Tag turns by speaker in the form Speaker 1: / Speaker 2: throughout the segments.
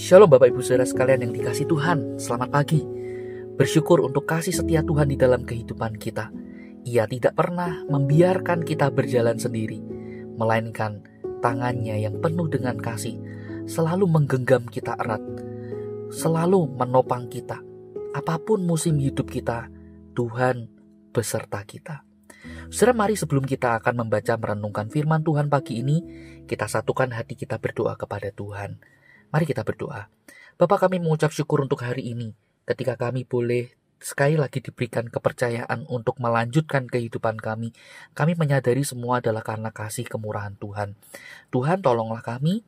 Speaker 1: Shalom Bapak Ibu Saudara sekalian yang dikasihi Tuhan, selamat pagi. Bersyukur untuk kasih setia Tuhan di dalam kehidupan kita. Ia tidak pernah membiarkan kita berjalan sendiri, melainkan tangannya yang penuh dengan kasih selalu menggenggam kita erat, selalu menopang kita. Apapun musim hidup kita, Tuhan beserta kita. Saudara, mari sebelum kita akan membaca merenungkan firman Tuhan pagi ini, kita satukan hati kita berdoa kepada Tuhan. Mari kita berdoa. Bapa, kami mengucap syukur untuk hari ini, ketika kami boleh sekali lagi diberikan kepercayaan untuk melanjutkan kehidupan kami. Kami menyadari semua adalah karena kasih kemurahan Tuhan. Tuhan, tolonglah kami.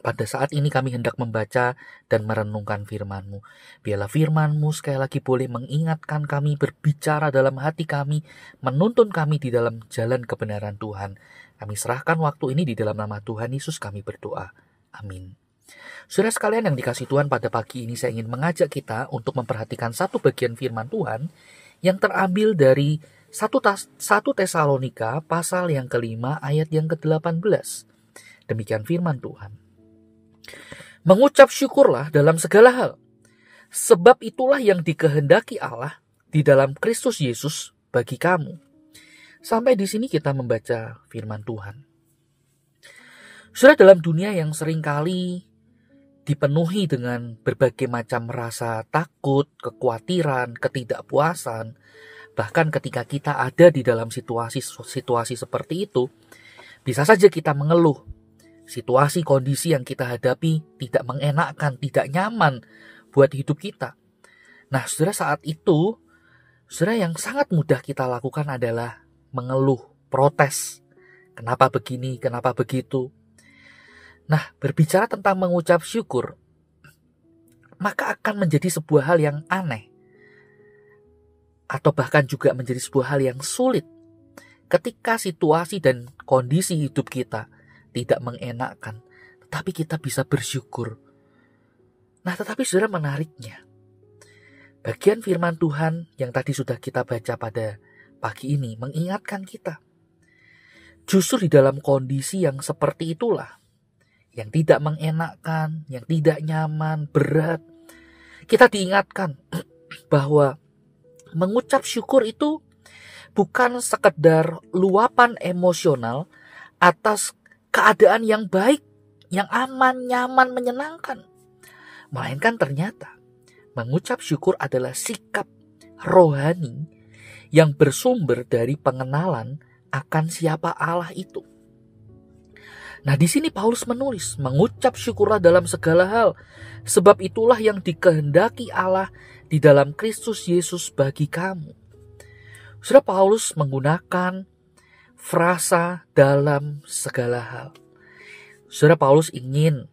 Speaker 1: Pada saat ini kami hendak membaca dan merenungkan firman-Mu. Biarlah firman-Mu sekali lagi boleh mengingatkan kami, berbicara dalam hati kami, menuntun kami di dalam jalan kebenaran Tuhan. Kami serahkan waktu ini di dalam nama Tuhan Yesus kami berdoa. Amin. Saudara sekalian yang dikasihi Tuhan, pada pagi ini saya ingin mengajak kita untuk memperhatikan satu bagian firman Tuhan yang terambil dari 1 Tesalonika pasal yang kelima ayat yang ke-18. Demikian firman Tuhan. Mengucap syukurlah dalam segala hal, sebab itulah yang dikehendaki Allah di dalam Kristus Yesus bagi kamu. Sampai di sini kita membaca firman Tuhan. Saudara, dalam dunia yang seringkali dipenuhi dengan berbagai macam rasa takut, kekhawatiran, ketidakpuasan, bahkan ketika kita ada di dalam situasi seperti itu, bisa saja kita mengeluh. Situasi kondisi yang kita hadapi tidak mengenakkan, tidak nyaman buat hidup kita. Nah, saudara, saat itu, saudara, yang sangat mudah kita lakukan adalah mengeluh, protes. Kenapa begini, kenapa begitu? Nah, berbicara tentang mengucap syukur, maka akan menjadi sebuah hal yang aneh. Atau bahkan juga menjadi sebuah hal yang sulit ketika situasi dan kondisi hidup kita tidak mengenakkan, tetapi kita bisa bersyukur. Nah, tetapi saudara, menariknya, bagian firman Tuhan yang tadi sudah kita baca pada pagi ini mengingatkan kita. Justru di dalam kondisi yang seperti itulah, yang tidak mengenakkan, yang tidak nyaman, berat, kita diingatkan bahwa mengucap syukur itu bukan sekedar luapan emosional atas keadaan yang baik, yang aman, nyaman, menyenangkan. Melainkan ternyata mengucap syukur adalah sikap rohani yang bersumber dari pengenalan akan siapa Allah itu. Nah, di sini Paulus menulis, mengucap syukurlah dalam segala hal, sebab itulah yang dikehendaki Allah di dalam Kristus Yesus bagi kamu. Saudara, Paulus menggunakan frasa dalam segala hal. Saudara, Paulus ingin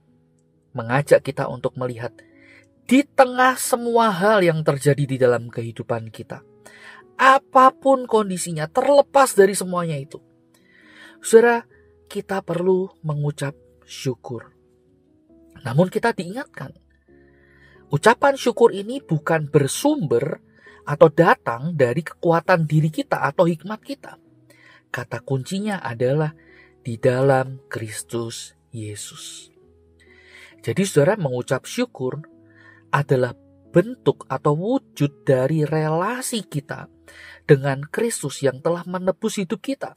Speaker 1: mengajak kita untuk melihat di tengah semua hal yang terjadi di dalam kehidupan kita, apapun kondisinya, terlepas dari semuanya itu, saudara, kita perlu mengucap syukur. Namun kita diingatkan, ucapan syukur ini bukan bersumber atau datang dari kekuatan diri kita atau hikmat kita. Kata kuncinya adalah di dalam Kristus Yesus. Jadi saudara, mengucap syukur adalah bentuk atau wujud dari relasi kita dengan Kristus yang telah menebus hidup kita.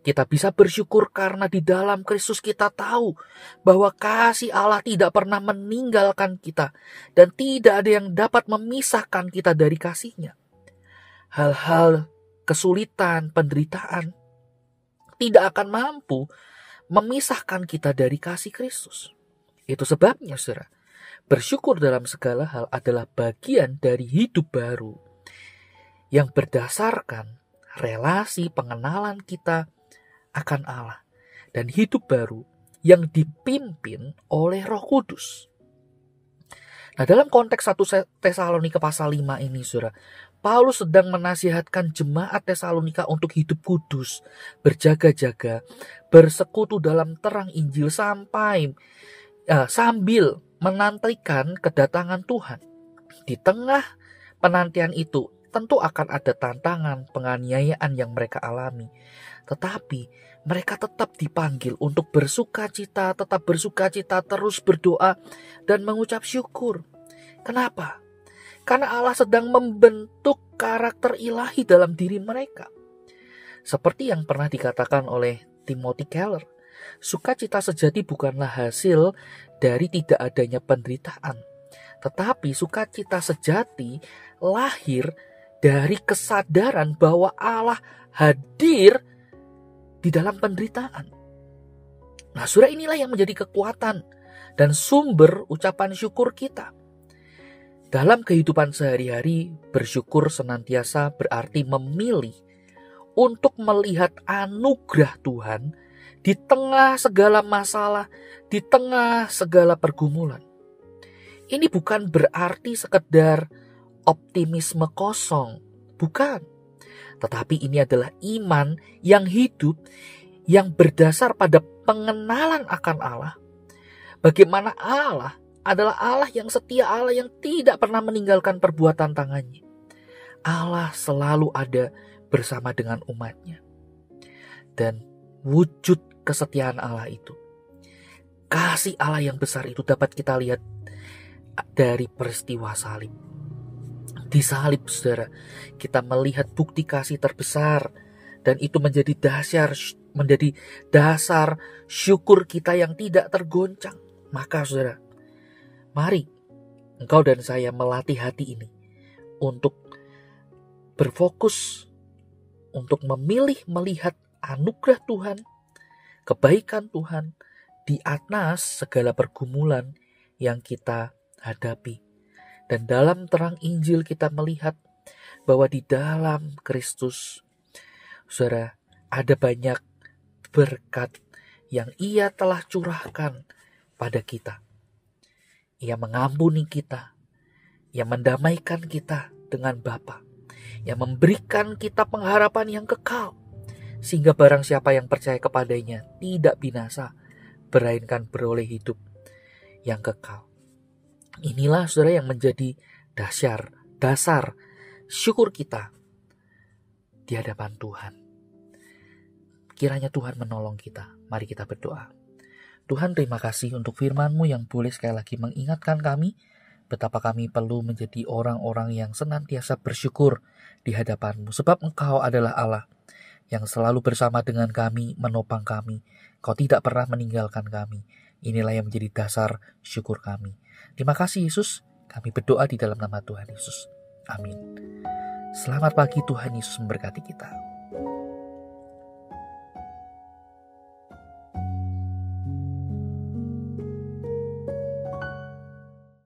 Speaker 1: Kita bisa bersyukur karena di dalam Kristus kita tahu bahwa kasih Allah tidak pernah meninggalkan kita dan tidak ada yang dapat memisahkan kita dari kasih-Nya. Hal-hal kesulitan, penderitaan tidak akan mampu memisahkan kita dari kasih Kristus. Itu sebabnya, saudara, bersyukur dalam segala hal adalah bagian dari hidup baru yang berdasarkan relasi pengenalan kita akan Allah dan hidup baru yang dipimpin oleh Roh Kudus. Nah, dalam konteks 1 Tesalonika pasal 5 ini, saudara, Paulus sedang menasihatkan jemaat Tesalonika untuk hidup kudus, berjaga-jaga, bersekutu dalam terang Injil sambil menantikan kedatangan Tuhan. Di tengah penantian itu, Tentu akan ada tantangan, penganiayaan yang mereka alami. Tetapi mereka tetap dipanggil untuk bersukacita, tetap bersukacita, terus berdoa dan mengucap syukur. Kenapa? Karena Allah sedang membentuk karakter ilahi dalam diri mereka. Seperti yang pernah dikatakan oleh Timothy Keller, sukacita sejati bukanlah hasil dari tidak adanya penderitaan. Tetapi sukacita sejati lahir dari kesadaran bahwa Allah hadir di dalam penderitaan. Nah, surah inilah yang menjadi kekuatan dan sumber ucapan syukur kita. Dalam kehidupan sehari-hari, bersyukur senantiasa berarti memilih untuk melihat anugerah Tuhan di tengah segala masalah, di tengah segala pergumulan. Ini bukan berarti sekedar optimisme kosong, bukan. Tetapi ini adalah iman yang hidup, yang berdasar pada pengenalan akan Allah. Bagaimana Allah adalah Allah yang setia, Allah yang tidak pernah meninggalkan perbuatan tangannya. Allah selalu ada bersama dengan umatnya. Dan wujud kesetiaan Allah itu, kasih Allah yang besar itu dapat kita lihat dari peristiwa salib. Di salib, saudara, kita melihat bukti kasih terbesar, dan itu menjadi dasar syukur kita yang tidak tergoncang. Maka saudara, mari engkau dan saya melatih hati ini untuk berfokus, untuk memilih melihat anugerah Tuhan, kebaikan Tuhan di atas segala pergumulan yang kita hadapi. Dan dalam terang Injil kita melihat bahwa di dalam Kristus, saudara, ada banyak berkat yang Ia telah curahkan pada kita. Ia mengampuni kita, Ia mendamaikan kita dengan Bapa, Ia memberikan kita pengharapan yang kekal, sehingga barang siapa yang percaya kepadanya tidak binasa, melainkan beroleh hidup yang kekal. Inilah saudara yang menjadi dasar syukur kita di hadapan Tuhan. Kiranya Tuhan menolong kita. Mari kita berdoa. Tuhan, terima kasih untuk firman-Mu yang boleh sekali lagi mengingatkan kami betapa kami perlu menjadi orang-orang yang senantiasa bersyukur di hadapan-Mu. Sebab Engkau adalah Allah yang selalu bersama dengan kami, menopang kami. Kau tidak pernah meninggalkan kami. Inilah yang menjadi dasar syukur kami. Terima kasih Yesus, kami berdoa di dalam nama Tuhan Yesus. Amin. Selamat pagi, Tuhan Yesus memberkati kita.